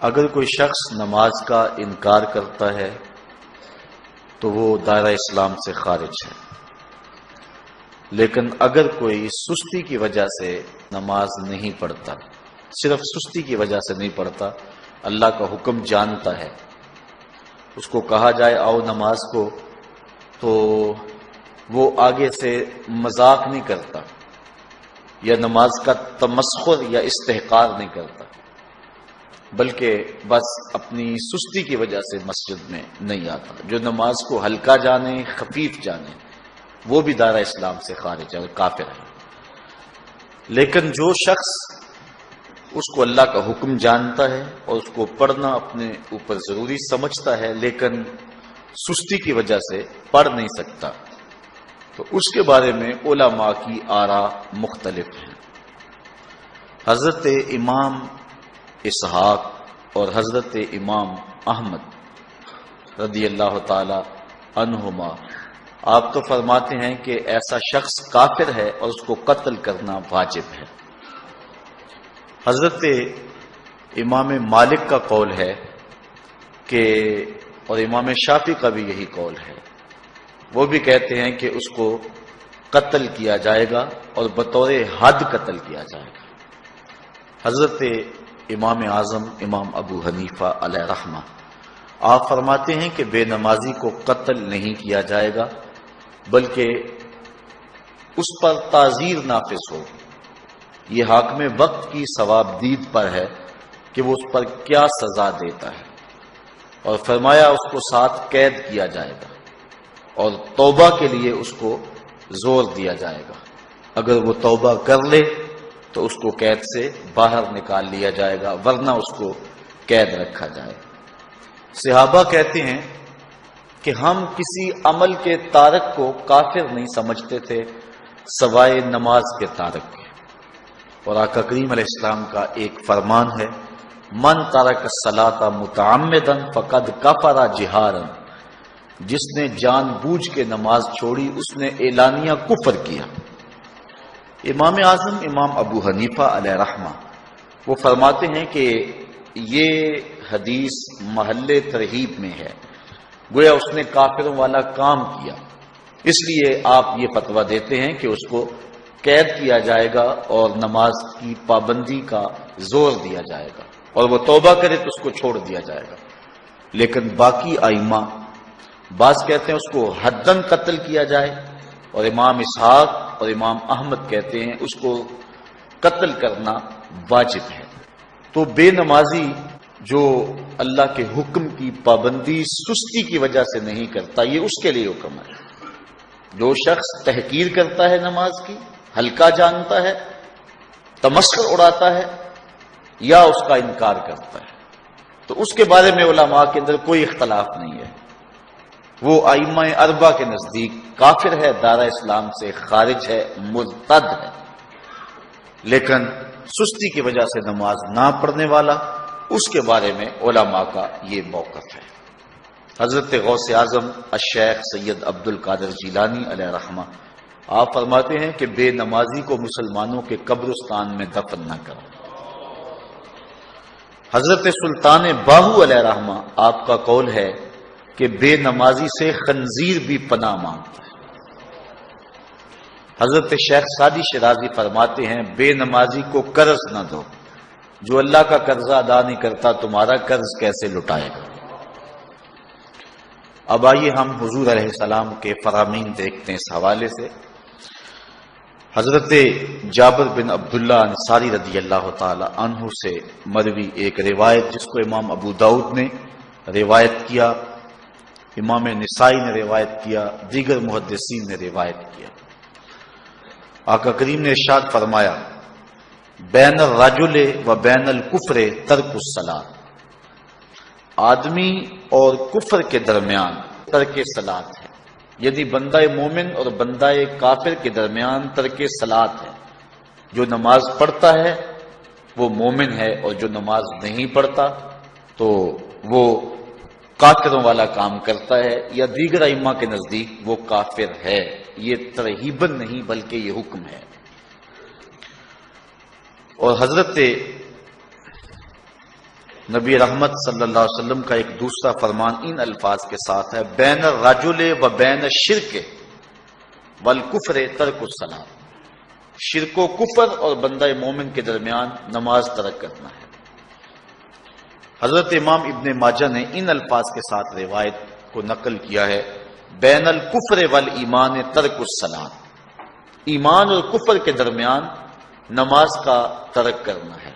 اگر کوئی شخص نماز کا انکار کرتا ہے تو وہ دائرہ اسلام سے خارج ہے، لیکن اگر کوئی سستی کی وجہ سے نماز نہیں پڑھتا، صرف سستی کی وجہ سے نہیں پڑھتا، اللہ کا حکم جانتا ہے، اس کو کہا جائے آؤ نماز کو، تو وہ آگے سے مذاق نہیں کرتا یا نماز کا تمسخر یا استحقار نہیں کرتا، بلکہ بس اپنی سستی کی وجہ سے مسجد میں نہیں آتا۔ جو نماز کو ہلکا جانے، خفیف جانے، وہ بھی دائرہ اسلام سے خارج ہے اور کافر ہے۔ لیکن جو شخص اس کو اللہ کا حکم جانتا ہے اور اس کو پڑھنا اپنے اوپر ضروری سمجھتا ہے لیکن سستی کی وجہ سے پڑھ نہیں سکتا، تو اس کے بارے میں علماء کی آراء مختلف ہیں۔ حضرت امام اسحاق اور حضرت امام احمد رضی اللہ تعالی عنہما آپ تو فرماتے ہیں کہ ایسا شخص کافر ہے اور اس کو قتل کرنا واجب ہے۔ حضرت امام مالک کا قول ہے کہ، اور امام شافعی کا بھی یہی قول ہے، وہ بھی کہتے ہیں کہ اس کو قتل کیا جائے گا اور بطور حد قتل کیا جائے گا۔ حضرت امام اعظم امام ابو حنیفہ علیہ رحمہ آپ فرماتے ہیں کہ بے نمازی کو قتل نہیں کیا جائے گا، بلکہ اس پر تعزیر نافذ ہوگی۔ یہ حاکم وقت کی ثوابدید پر ہے کہ وہ اس پر کیا سزا دیتا ہے، اور فرمایا اس کو ساتھ قید کیا جائے گا اور توبہ کے لیے اس کو زور دیا جائے گا۔ اگر وہ توبہ کر لے تو اس کو قید سے باہر نکال لیا جائے گا، ورنہ اس کو قید رکھا جائے گا۔ صحابہ کہتے ہیں کہ ہم کسی عمل کے تارک کو کافر نہیں سمجھتے تھے سوائے نماز کے تارک کے، اور آقا کریم علیہ السلام کا ایک فرمان ہے، من ترک الصلاۃ متعمدا فقد کفر جہارا، جس نے جان بوجھ کے نماز چھوڑی اس نے اعلانیہ کفر کیا۔ امام اعظم امام ابو حنیفہ علیہ رحمہ وہ فرماتے ہیں کہ یہ حدیث محل ترہیب میں ہے، گویا اس نے کافروں والا کام کیا، اس لیے آپ یہ فتویٰ دیتے ہیں کہ اس کو قید کیا جائے گا اور نماز کی پابندی کا زور دیا جائے گا، اور وہ توبہ کرے تو اس کو چھوڑ دیا جائے گا۔ لیکن باقی ائمہ بعض کہتے ہیں اس کو حداً قتل کیا جائے، اور امام اسحاق اور امام احمد کہتے ہیں اس کو قتل کرنا واجب ہے۔ تو بے نمازی جو اللہ کے حکم کی پابندی سستی کی وجہ سے نہیں کرتا، یہ اس کے لیے حکم ہے۔ جو شخص تحقیر کرتا ہے نماز کی، ہلکا جانتا ہے، تمسخر اڑاتا ہے یا اس کا انکار کرتا ہے، تو اس کے بارے میں علماء کے اندر کوئی اختلاف نہیں ہے، وہ ائمہ اربعہ کے نزدیک کافر ہے، دائرہ اسلام سے خارج ہے، مرتد ہے۔ لیکن سستی کی وجہ سے نماز نہ پڑھنے والا، اس کے بارے میں علماء کا یہ موقف ہے۔ حضرت غوث اعظم الشیخ سید عبد القادر جیلانی علیہ رحمہ آپ فرماتے ہیں کہ بے نمازی کو مسلمانوں کے قبرستان میں دفن نہ کرو۔ حضرت سلطان باہو علیہ رحمہ آپ کا قول ہے کہ بے نمازی سے خنزیر بھی پناہ مانگتا ہے۔ حضرت شیخ سعدی شیرازی فرماتے ہیں بے نمازی کو قرض نہ دو، جو اللہ کا قرضہ ادا نہیں کرتا تمہارا قرض کیسے لٹائے گا۔ اب آئیے ہم حضور علیہ السلام کے فرامین دیکھتے ہیں اس حوالے سے۔ حضرت جابر بن عبداللہ انصاری رضی اللہ تعالی عنہ سے مروی ایک روایت جس کو امام ابو داؤد نے روایت کیا، امام نسائی نے روایت کیا، دیگر محدثین نے روایت کیا۔ آقا کریم نے ارشاد فرمایا بین الرجل و بین الکفر ترک الصلاۃ، آدمی اور کفر کے درمیان ترک صلاۃ ہے، یعنی بندہ مومن اور بندہ کافر کے درمیان ترک صلاۃ ہے۔ جو نماز پڑھتا ہے وہ مومن ہے، اور جو نماز نہیں پڑھتا تو وہ کافروں والا کام کرتا ہے، یا دیگر ائمہ کے نزدیک وہ کافر ہے۔ یہ ترہیباً نہیں بلکہ یہ حکم ہے۔ اور حضرت نبی رحمت صلی اللہ علیہ وسلم کا ایک دوسرا فرمان ان الفاظ کے ساتھ ہے، بین الرجل و بین الشرک والکفر ترک الصلاۃ، شرک و کفر اور بندہ مومن کے درمیان نماز ترک کرنا ہے۔ حضرت امام ابن ماجہ نے ان الفاظ کے ساتھ روایت کو نقل کیا ہے، بین الکفر والایمان ترک الصلاۃ، ایمان اور کفر کے درمیان نماز کا ترک کرنا ہے۔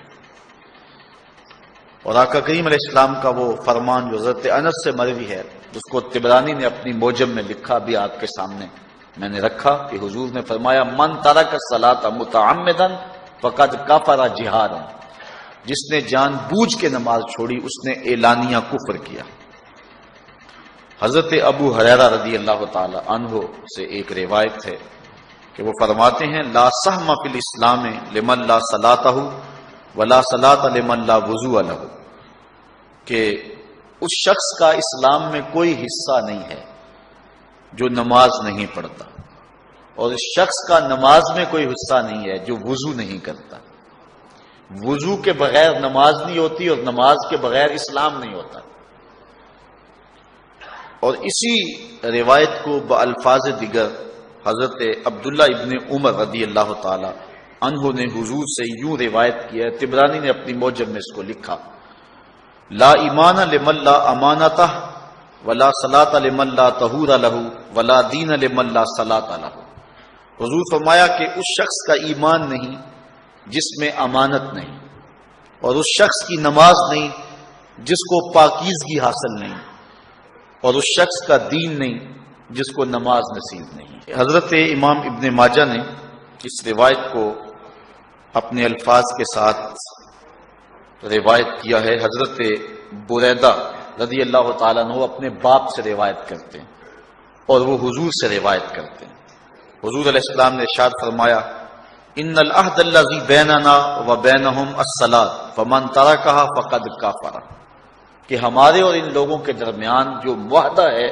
اور آقا کریم علیہ السلام کا وہ فرمان جو حضرت انس سے مروی ہے، اس کو طبرانی نے اپنی موجم میں لکھا، بھی آپ کے سامنے میں نے رکھا، کہ حضور نے فرمایا من ترک الصلاۃ متعمدا فقد کفر جہارا، جس نے جان بوجھ کے نماز چھوڑی اس نے اعلانیہ کفر کیا۔ حضرت ابو ہریرہ رضی اللہ تعالی عنہ سے ایک روایت ہے کہ وہ فرماتے ہیں، لا سہم فی الاسلام لمن لا صلاۃ ولا صلاۃ لمن لا وضوء لہ، کہ اس شخص کا اسلام میں کوئی حصہ نہیں ہے جو نماز نہیں پڑھتا، اور اس شخص کا نماز میں کوئی حصہ نہیں ہے جو وضو نہیں کرتا۔ وضو کے بغیر نماز نہیں ہوتی اور نماز کے بغیر اسلام نہیں ہوتا۔ اور اسی روایت کو بالفاظ دیگر حضرت عبداللہ ابن عمر رضی اللہ تعالی عنہ نے حضور سے یوں روایت کیا ہے، طبرانی نے اپنی موجم میں اس کو لکھا، لا ایمان لمن لا امانتہ ولا صلاۃ لمن لا طہور لہ ولا دین لمن لا صلاۃ لہ۔ حضور فرمایا کہ اس شخص کا ایمان نہیں جس میں امانت نہیں، اور اس شخص کی نماز نہیں جس کو پاکیزگی حاصل نہیں، اور اس شخص کا دین نہیں جس کو نماز نصیب نہیں۔ حضرت امام ابن ماجہ نے اس روایت کو اپنے الفاظ کے ساتھ روایت کیا ہے۔ حضرت بریدہ رضی اللہ تعالیٰ عنہ اپنے باپ سے روایت کرتے ہیں اور وہ حضور سے روایت کرتے ہیں۔ حضور علیہ السلام نے ارشاد فرمایا، ان العہد الذی بیننا وبینہم الصلاۃ فمن ترکھا فقد کفر، کہ ہمارے اور ان لوگوں کے درمیان جو معاہدہ ہے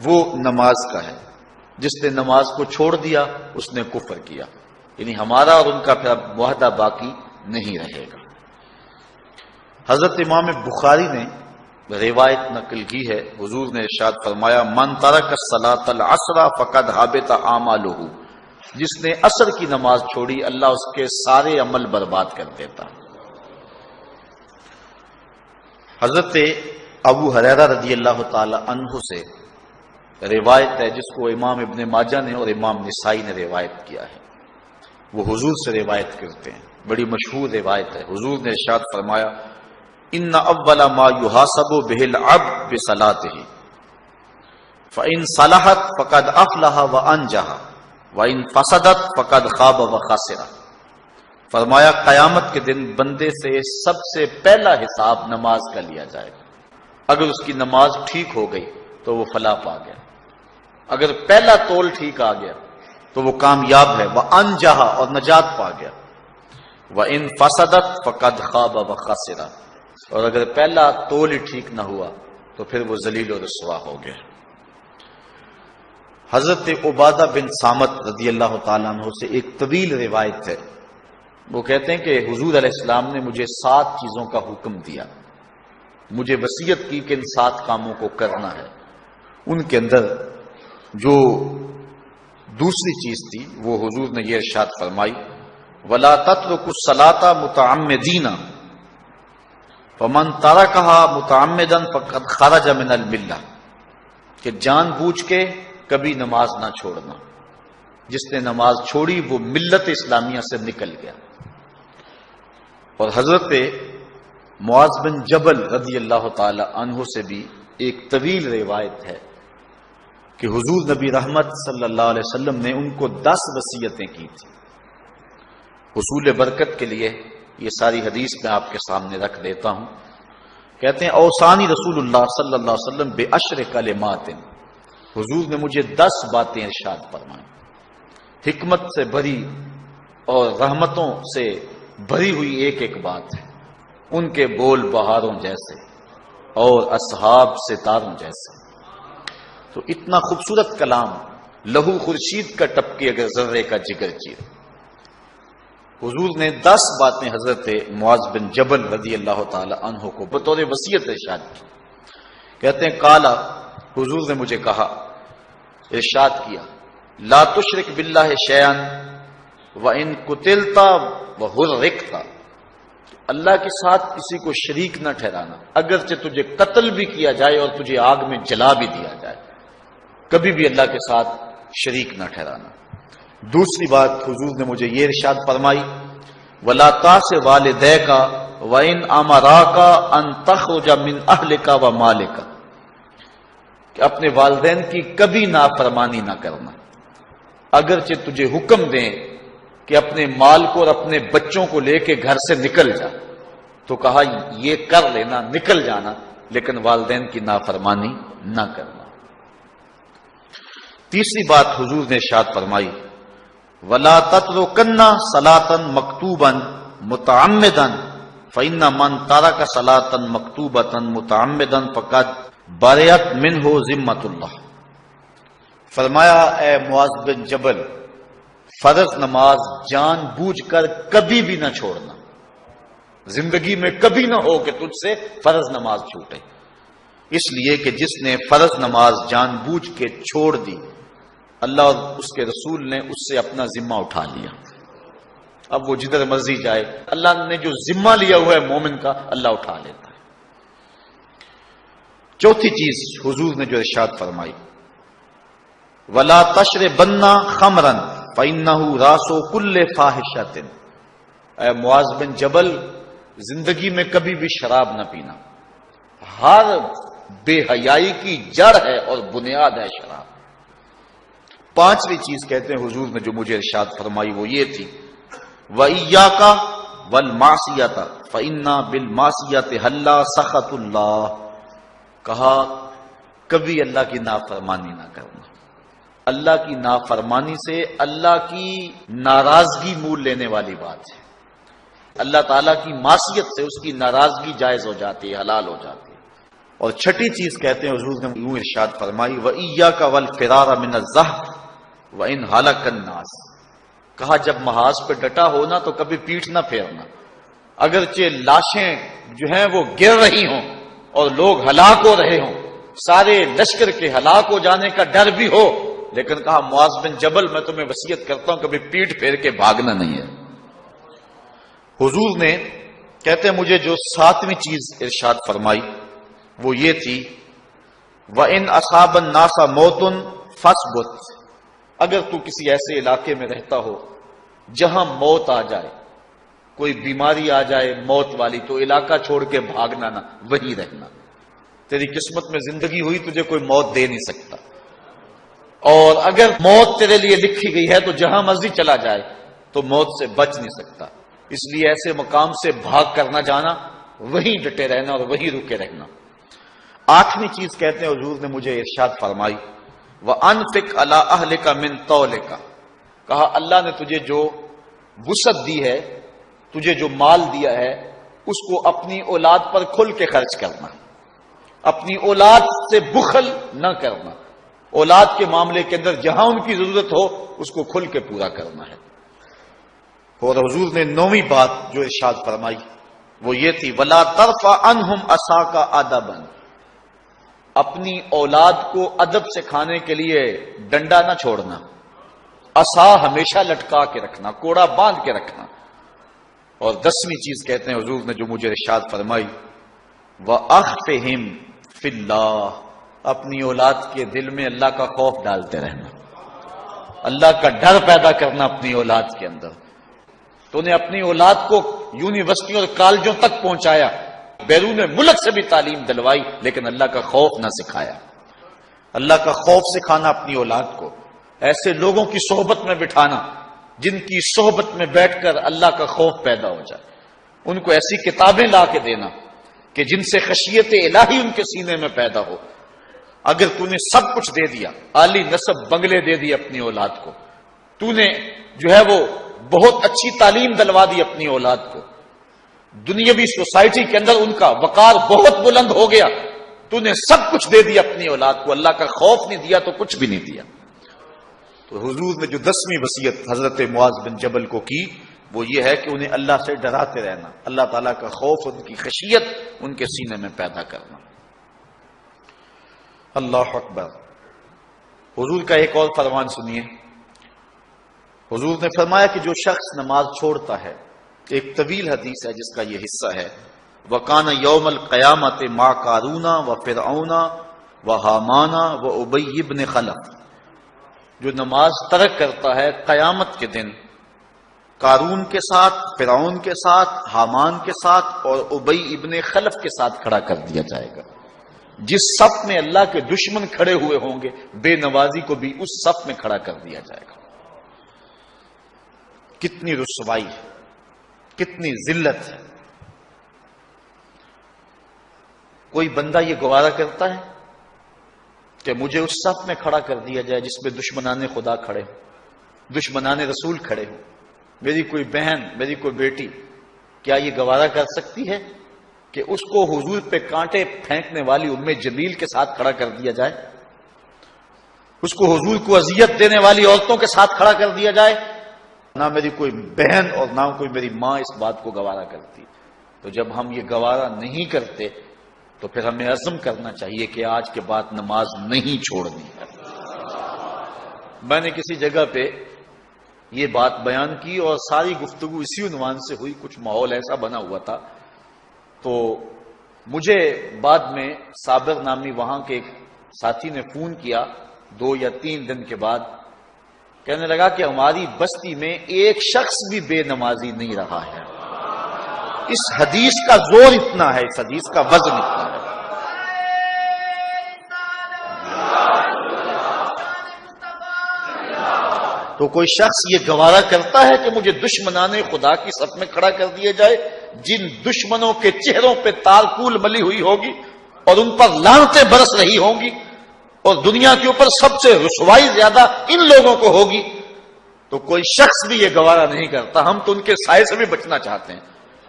وہ نماز کا ہے، جس نے نماز کو چھوڑ دیا اس نے کفر کیا، یعنی ہمارا اور ان کا پھر اب معاہدہ باقی نہیں رہے گا۔ حضرت امام بخاری نے روایت نقل کی ہے، حضور نے ارشاد فرمایا، من ترک الصلاۃ العصر فقد حبط اعمالہ، جس نے عصر کی نماز چھوڑی اللہ اس کے سارے عمل برباد کر دیتا۔ حضرت ابو ہریرہ رضی اللہ تعالی عنہ سے روایت ہے جس کو امام ابن ماجہ نے اور امام نسائی نے روایت کیا ہے، وہ حضور سے روایت کرتے ہیں، بڑی مشہور روایت ہے۔ حضور نے ارشاد فرمایا، ان اول ما یحاسب به العبد بصلاته فان صلحت فقد افلح وانجح وان فسدت فقد خاب وخسر۔ فرمایا قیامت کے دن بندے سے سب سے پہلا حساب نماز کا لیا جائے گا، اگر اس کی نماز ٹھیک ہو گئی تو وہ فلاح پا گیا، اگر پہلا تول ٹھیک آ گیا تو وہ کامیاب ہے، وانجح اور نجات پا گیا، وان فسدت فقد خاب وخسر، اور اگر پہلا تول ہی ٹھیک نہ ہوا تو پھر وہ ذلیل و رسوا ہو گیا۔ حضرت عبادہ بن صامت رضی اللہ تعالیٰ عنہ سے ایک طویل روایت ہے، وہ کہتے ہیں کہ حضور علیہ السلام نے مجھے 7 چیزوں کا حکم دیا، مجھے وصیت کی کہ ان 7 کاموں کو کرنا ہے۔ ان کے اندر جو دوسری چیز تھی وہ حضور نے یہ ارشاد فرمائی، وَلَا تَتْرُكُوا الصَّلَاةَ مُتَعَمِّدِينَ فَمَن تَرَكَهَا مُتَعَمِّدًا فَقَدْ خَرَجَ مِنَ الْمِلَّةِ، کہ جان بوجھ کے کبھی نماز نہ چھوڑنا، جس نے نماز چھوڑی وہ ملت اسلامیہ سے نکل گیا۔ اور حضرت معاذ بن جبل رضی اللہ تعالی عنہ سے بھی ایک طویل روایت ہے کہ حضور نبی رحمت صلی اللہ علیہ وسلم نے ان کو 10 وصیتیں کی تھیں حصول برکت کے لیے۔ یہ ساری حدیث میں آپ کے سامنے رکھ دیتا ہوں۔ کہتے ہیں، اوصانی رسول اللہ صلی اللہ علیہ وسلم بعشر کلمات، حضور نے مجھے 10 باتیں ارشاد فرمائیں، حکمت سے بھری اور رحمتوں سے بھری ہوئی ایک ایک بات ہے، ان کے بول بہاروں جیسے اور اصحاب ستاروں جیسے۔ تو اتنا خوبصورت کلام، لہو خورشید کا ٹپکے اگر ذرے کا جگر چیر، حضور نے 10 باتیں حضرت معاذ بن جبل رضی اللہ تعالی عنہ کو بطور وصیت ارشاد کی. کہتے ہیں کالا، حضور نے مجھے کہا، ارشاد کیا، لا تشرک باللہ شیئا وان قتلت وحرقت، اللہ کے ساتھ کسی کو شریک نہ ٹھہرانا، اگرچہ تجھے قتل بھی کیا جائے اور تجھے آگ میں جلا بھی دیا جائے، کبھی بھی اللہ کے ساتھ شریک نہ ٹھہرانا. دوسری بات حضور نے مجھے یہ ارشاد فرمائی، ولا تاس والدیک وان امراک ان تخرج من اہلک ومالک، کہ اپنے والدین کی کبھی نافرمانی نہ کرنا، اگرچہ تجھے حکم دیں کہ اپنے مال کو اور اپنے بچوں کو لے کے گھر سے نکل جا، تو کہا یہ کر لینا، نکل جانا، لیکن والدین کی نافرمانی نہ کرنا. تیسری بات حضور نے ارشاد فرمائی، ولا تترکن صلاۃ مکتوبا متعمدا فإن من ترک صلاۃ مکتوبۃ متعمدا فقد برئت منہ ذمۃ اللہ. فرمایا اے معاذ بن جبل، فرض نماز جان بوجھ کر کبھی بھی نہ چھوڑنا، زندگی میں کبھی نہ ہو کہ تجھ سے فرض نماز چھوٹے، اس لیے کہ جس نے فرض نماز جان بوجھ کے چھوڑ دی، اللہ اور اس کے رسول نے اس سے اپنا ذمہ اٹھا لیا. اب وہ جدھر مرضی جائے، اللہ نے جو ذمہ لیا ہوا ہے مومن کا، اللہ اٹھا لیتا ہے. چوتھی چیز حضور نے جو ارشاد فرمائی، ولا تشربن خمرا فإنہ راس کل فاحشۃ. اے معاذ بن جبل، زندگی میں کبھی بھی شراب نہ پینا، ہر بے حیائی کی جڑ ہے اور بنیاد ہے شراب. پانچویں چیز کہتے ہیں حضور نے جو مجھے ارشاد فرمائی وہ یہ تھی، وَإِيَّاكَ وَالْمَعْصِيَةَ فَإِنَّ بِالْمَعْصِيَةِ حَلَّ سَخَطُ اللَّهِ. کہا کبھی اللہ کی نافرمانی نہ کرنا، اللہ کی نافرمانی سے اللہ کی ناراضگی مول لینے والی بات ہے. اللہ تعالیٰ کی معصیت سے اس کی ناراضگی جائز ہو جاتی ہے، حلال ہو جاتی ہے. اور چھٹی چیز کہتے ہیں حضور نے یوں ارشاد فرمائی، وَإِيَّاكَ وَالْفِرَارَ مِنَ الزَّحْفِ وَإِنْ هَلَكَ النَّاسِ. کہا جب محاذ پہ ڈٹا ہونا تو کبھی پیٹھ نہ پھیرنا، اگرچہ لاشیں جو ہیں وہ گر رہی ہوں اور لوگ ہلاک ہو رہے ہوں، سارے لشکر کے ہلاک ہو جانے کا ڈر بھی ہو، لیکن کہا معاذ بن جبل میں تمہیں وصیت کرتا ہوں کبھی پیٹھ پھیر کے بھاگنا نہیں ہے. حضور نے کہتے ہیں مجھے جو ساتویں چیز ارشاد فرمائی وہ یہ تھی، وَإِنْ أَصَابَ النَّاسَ مَوْتٌ فَاصْبُتْ. اگر تو کسی ایسے علاقے میں رہتا ہو جہاں موت آ جائے، کوئی بیماری آ جائے موت والی، تو علاقہ چھوڑ کے بھاگنا نہ، وہیں رہنا. تیری قسمت میں زندگی ہوئی، تجھے کوئی موت دے نہیں سکتا، اور اگر موت تیرے لیے لکھی گئی ہے تو جہاں مرضی چلا جائے تو موت سے بچ نہیں سکتا. اس لیے ایسے مقام سے بھاگ کر نہ جانا، وہیں ڈٹے رہنا اور وہیں رکے رہنا. آٹھویں چیز کہتے ہیں حضور نے مجھے ارشاد فرمائی، وَأَنفِقْ عَلَىٰ أَهْلِكَ مِنْ طَوْلِكَ. کہا اللہ نے تجھے جو وسعت دی ہے، تجھے جو مال دیا ہے، اس کو اپنی اولاد پر کھل کے خرچ کرنا، اپنی اولاد سے بخل نہ کرنا، اولاد کے معاملے کے اندر جہاں ان کی ضرورت ہو اس کو کھل کے پورا کرنا ہے. اور حضور نے نویں بات جو ارشاد فرمائی وہ یہ تھی، وَلَا تَرْفَعْ عَنْهُمْ عَصَاكَ أَدَبًا. اپنی اولاد کو ادب سکھانے کے لیے ڈنڈا نہ چھوڑنا، عصا ہمیشہ لٹکا کے رکھنا، کوڑا باندھ کے رکھنا. اور 10ویں چیز کہتے ہیں حضور نے جو مجھے ارشاد فرمائی، وَأَخْفِهِمْ فِي اللَّهِ. اپنی اولاد کے دل میں اللہ کا خوف ڈالتے رہنا، اللہ کا ڈر پیدا کرنا اپنی اولاد کے اندر. تو نے اپنی اولاد کو یونیورسٹیوں اور کالجوں تک پہنچایا، بیرون ملک سے بھی تعلیم دلوائی، لیکن اللہ کا خوف نہ سکھایا. اللہ کا خوف سکھانا اپنی اولاد کو، ایسے لوگوں کی صحبت میں بٹھانا جن کی صحبت میں بیٹھ کر اللہ کا خوف پیدا ہو جائے. ان کو ایسی کتابیں لا کے دینا کہ جن سے خشیت الہی ان کے سینے میں پیدا ہو. اگر تو نے سب کچھ دے دیا، عالی نسب بنگلے دے دی اپنی اولاد کو، تو نے جو ہے وہ بہت اچھی تعلیم دلوا دی اپنی اولاد کو، دنیاوی سوسائٹی کے اندر ان کا وقار بہت بلند ہو گیا، تو نے سب کچھ دے دیا اپنی اولاد کو، اللہ کا خوف نہیں دیا تو کچھ بھی نہیں دیا. تو حضور نے جو 10ویں وصیت حضرت معاذ بن جبل کو کی وہ یہ ہے کہ انہیں اللہ سے ڈراتے رہنا، اللہ تعالیٰ کا خوف، ان کی خشیت ان کے سینے میں پیدا کرنا۔ اللہ اکبر۔ حضور کا ایک اور فرمان سنیے۔ حضور نے فرمایا کہ جو شخص نماز چھوڑتا ہے، ایک طویل حدیث ہے جس کا یہ حصہ ہے، وَقَانَ يَوْمَ الْقِيَامَةِ مَعَ قَارُونَ وَفِرْعَوْنَ وَحَامَانَ وَأُبَيِّ بْنِ خَلَفَ، جو نماز ترک کرتا ہے قیامت کے دن قارون کے ساتھ، فرعون کے ساتھ، حامان کے ساتھ اور ابی ابن خلف کے ساتھ کھڑا کر دیا جائے گا۔ جس صف میں اللہ کے دشمن کھڑے ہوئے ہوں گے، بے نمازی کو بھی اس صف میں کھڑا کر دیا جائے گا۔ کتنی رسوائی ہے، کتنی ذلت ہے۔ کوئی بندہ یہ گوارا کرتا ہے کہ مجھے اس صف میں کھڑا کر دیا جائے جس میں دشمنان خدا کھڑے ہوں، دشمنان رسول کھڑے ہوں؟ میری کوئی بہن، میری کوئی بیٹی کیا یہ گوارا کر سکتی ہے کہ اس کو حضور پہ کانٹے پھینکنے والی ام جلیل کے ساتھ کھڑا کر دیا جائے؟ اس کو حضور کو اذیت دینے والی عورتوں کے ساتھ کھڑا کر دیا جائے؟ نہ میری کوئی بہن اور نہ کوئی میری ماں اس بات کو گوارا کرتی۔ تو جب ہم یہ گوارا نہیں کرتے تو پھر ہمیں عزم کرنا چاہیے کہ آج کے بعد نماز نہیں چھوڑنی ہے۔ میں نے کسی جگہ پہ یہ بات بیان کی اور ساری گفتگو اسی عنوان سے ہوئی، کچھ ماحول ایسا بنا ہوا تھا۔ تو مجھے بعد میں صابر نامی وہاں کے ایک ساتھی نے فون کیا 2 یا 3 دن کے بعد، کہنے لگا کہ ہماری بستی میں ایک شخص بھی بے نمازی نہیں رہا ہے۔ اس حدیث کا زور اتنا ہے، اس حدیث کا وزن اتنا ہے۔ تو کوئی شخص یہ گوارا کرتا ہے کہ مجھے دشمنان خدا کی صف میں کھڑا کر دیا جائے، جن دشمنوں کے چہروں پہ تالکول ملی ہوئی ہوگی اور ان پر لعنتیں برس رہی ہوں گی، اور دنیا کے اوپر سب سے رسوائی زیادہ ان لوگوں کو ہوگی، تو کوئی شخص بھی یہ گوارا نہیں کرتا۔ ہم تو ان کے سائے سے بھی بچنا چاہتے ہیں۔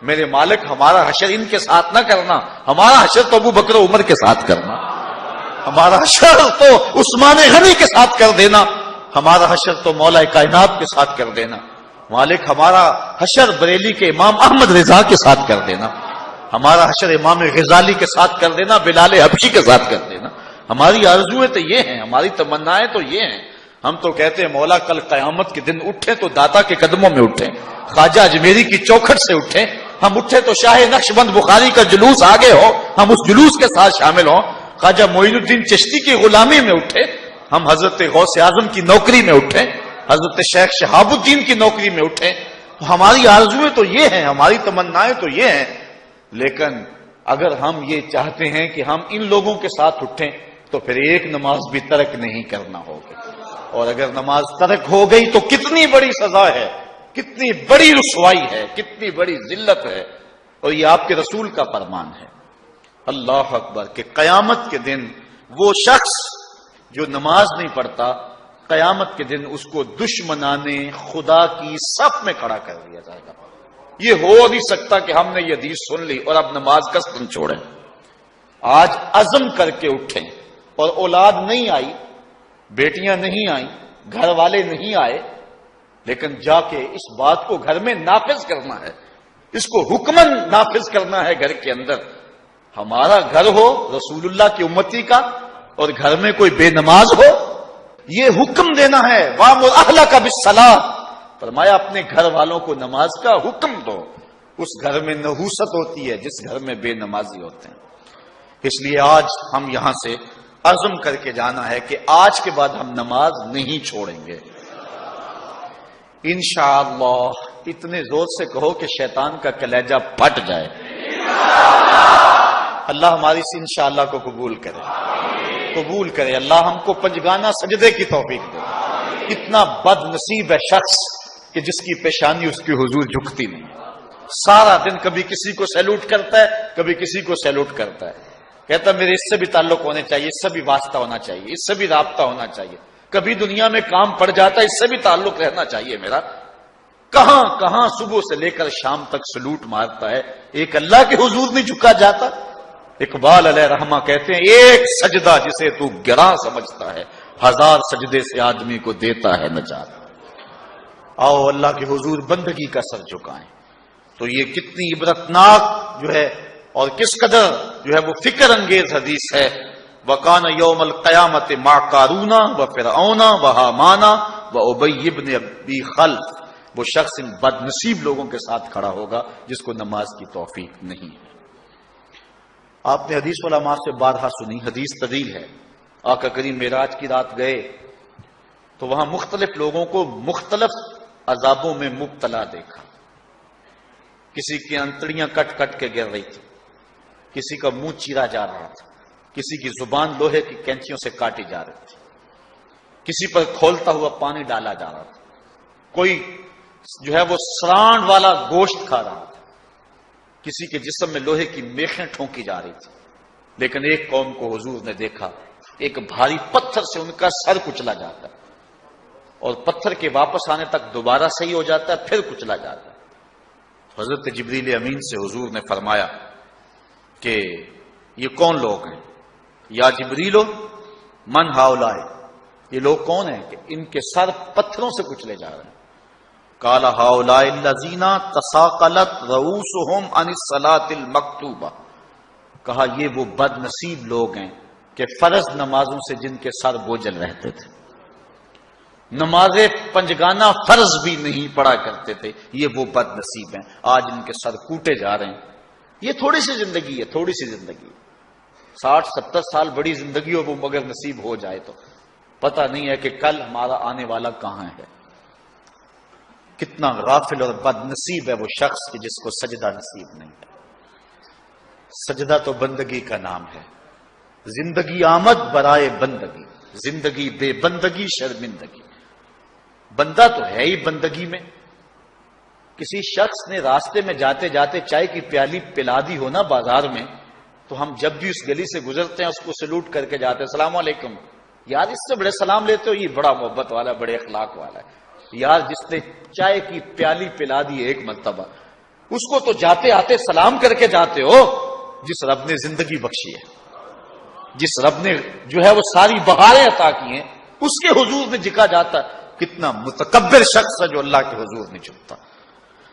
میرے مالک، ہمارا حشر ان کے ساتھ نہ کرنا، ہمارا حشر تو ابو بکر و عمر کے ساتھ کرنا، ہمارا حشر تو عثمان غنی کے ساتھ کر دینا، ہمارا حشر تو مولا کائنات کے ساتھ کر دینا۔ مالک، ہمارا حشر بریلی کے امام احمد رضا کے ساتھ کر دینا، ہمارا حشر امام غزالی کے ساتھ کر دینا، بلال حبشی کے ساتھ کر دینا۔ ہماری آرزویں تو یہ ہیں، ہماری تمنائیں تو یہ ہیں۔ ہم تو کہتے ہیں مولا کل قیامت کے دن اٹھیں تو داتا کے قدموں میں اٹھیں، خواجہ اجمیری کی چوکھٹ سے اٹھیں، ہم اٹھے تو شاہ نقشبند بخاری کا جلوس آگے ہو، ہم اس جلوس کے ساتھ شامل ہوں، خواجہ معین الدین چشتی کی غلامی میں اٹھے، ہم حضرت غوث اعظم کی نوکری میں اٹھیں، حضرت شیخ شہاب الدین کی نوکری میں اٹھیں۔ ہماری آرزویں تو یہ ہیں، ہماری تمنائیں تو یہ ہیں، لیکن اگر ہم یہ چاہتے ہیں کہ ہم ان لوگوں کے ساتھ اٹھیں تو پھر ایک نماز بھی ترک نہیں کرنا ہوگا، اور اگر نماز ترک ہو گئی تو کتنی بڑی سزا ہے، کتنی بڑی رسوائی ہے، کتنی بڑی ذلت ہے، اور یہ آپ کے رسول کا فرمان ہے۔ اللہ اکبر، کہ قیامت کے دن وہ شخص جو نماز نہیں پڑھتا، قیامت کے دن اس کو دشمنان خدا کی صف میں کھڑا کر دیا جائے گا۔ یہ ہو نہیں سکتا کہ ہم نے یہ حدیث سن لی اور اب نماز قصدن چھوڑیں۔ آج عزم کر کے اٹھیں، اور اولاد نہیں آئی، بیٹیاں نہیں آئیں، گھر والے نہیں آئے، لیکن جا کے اس بات کو گھر میں نافذ کرنا ہے، اس کو حکمن نافذ کرنا ہے گھر کے اندر۔ ہمارا گھر ہو رسول اللہ کی امتی کا اور گھر میں کوئی بے نماز ہو، یہ حکم دینا ہے، وَأْمُرْ أَهْلَكَ بِالصَّلَاةِ، فرمایا اپنے گھر والوں کو نماز کا حکم دو۔ اس گھر میں نحوست ہوتی ہے جس گھر میں بے نمازی ہوتے ہیں۔ اس لیے آج ہم یہاں سے عزم کر کے جانا ہے کہ آج کے بعد ہم نماز نہیں چھوڑیں گے انشاءاللہ۔ اتنے زور سے کہو کہ شیطان کا کلیجہ پھٹ جائے۔ اللہ ہماری اس انشاءاللہ کو قبول کرے، قبول کرے۔ اللہ ہم کو پنجگانہ سجدے کی توفیق دے۔ اتنا بد نصیب ہے شخص کہ جس کی پیشانی اس کی حضور جھکتی نہیں، سارا دن کبھی کسی کو سیلوٹ کرتا ہے، کبھی کسی کو سیلوٹ کرتا ہے، کہتا میرے اس سے بھی تعلق ہونے چاہیے، اس سے بھی واسطہ ہونا چاہیے، اس سے بھی رابطہ ہونا چاہیے، کبھی دنیا میں کام پڑ جاتا ہے، اس سے بھی تعلق رہنا چاہیے میرا۔ کہاں کہاں صبح سے لے کر شام تک سلوٹ مارتا ہے، ایک اللہ کے حضور نہیں جھکا جاتا۔ اقبال علیہ رحمہ کہتے ہیں ایک سجدہ جسے تو گراں سمجھتا ہے، 1000 سجدے سے آدمی کو دیتا ہے نجات۔ آؤ اللہ کے حضور بندگی کا سر جھکائیں. تو یہ کتنی عبرتناک جو ہے اور کس قدر جو ہے وہ فکر انگیز حدیث ہے. وَقَانَ يَوْمَ الْقِيَامَةِ مَعَ قَارُونَ وَفِرْعَوْنَ وَهَامَانَ وَأُبَيِّ بْنِ أَبِي خَلْفَ. وہ شخص ان بد نصیب لوگوں کے ساتھ کھڑا ہوگا جس کو نماز کی توفیق نہیں ہے. آپ نے حدیث علماء سے بارہا سنی، حدیث طویل ہے. آقا کریم معراج کی رات گئے تو وہاں مختلف لوگوں کو مختلف عذابوں میں مبتلا دیکھا. کسی کی انتڑیاں کٹ کٹ کے گر رہی تھی، کسی کا منہ چیرا جا رہا تھا، کسی کی زبان لوہے کی کینچیوں سے کاٹی جا رہی تھی، کسی پر کھولتا ہوا پانی ڈالا جا رہا تھا، کوئی جو ہے وہ سرانڈ والا گوشت کھا رہا تھا، کسی کے جسم میں لوہے کی میخیں ٹھونکی جا رہی تھی. لیکن ایک قوم کو حضور نے دیکھا، ایک بھاری پتھر سے ان کا سر کچلا جاتا ہے اور پتھر کے واپس آنے تک دوبارہ صحیح ہو جاتا ہے، پھر کچلا جاتا ہے. حضرت جبریل امین سے حضور نے فرمایا کہ یہ کون لوگ ہیں؟ یا جبریلو من ہاؤلائے، یہ لوگ کون ہیں کہ ان کے سر پتھروں سے کچلے جا رہے ہیں؟ قال ہاؤلائے الذین تثاقلت رؤوسہم عن الصلاۃ المکتوبہ. کہا یہ وہ بد نصیب لوگ ہیں کہ فرض نمازوں سے جن کے سر بوجھل رہتے تھے، نماز پنجگانہ فرض بھی نہیں پڑھا کرتے تھے، یہ وہ بد نصیب ہیں. آج ان کے سر کوٹے جا رہے ہیں. یہ تھوڑی سی زندگی ہے، تھوڑی سی زندگی ہے. 60-70 سال بڑی زندگی ہو وہ مگر نصیب ہو جائے تو پتہ نہیں ہے کہ کل ہمارا آنے والا کہاں ہے. کتنا غافل اور بد نصیب ہے وہ شخص کہ جس کو سجدہ نصیب نہیں ہے. سجدہ تو بندگی کا نام ہے. زندگی آمد برائے بندگی، زندگی بے بندگی شرمندگی. بندہ تو ہے ہی بندگی میں. کسی شخص نے راستے میں جاتے جاتے چائے کی پیالی پلا دی ہو نا بازار میں، تو ہم جب بھی اس گلی سے گزرتے ہیں اس کو سلوٹ کر کے جاتے ہیں، السلام علیکم. یار اس سے بڑے سلام لیتے ہو، یہ بڑا محبت والا، بڑے اخلاق والا ہے. یار جس نے چائے کی پیالی پلا دی ایک مرتبہ، اس کو تو جاتے آتے سلام کر کے جاتے ہو. جس رب نے زندگی بخشی ہے، جس رب نے جو ہے وہ ساری بہاریں عطا کی ہیں، اس کے حضور میں جھکا جاتا ہے. کتنا متکبر شخص ہے جو اللہ کے حضور نہیں جھکتا.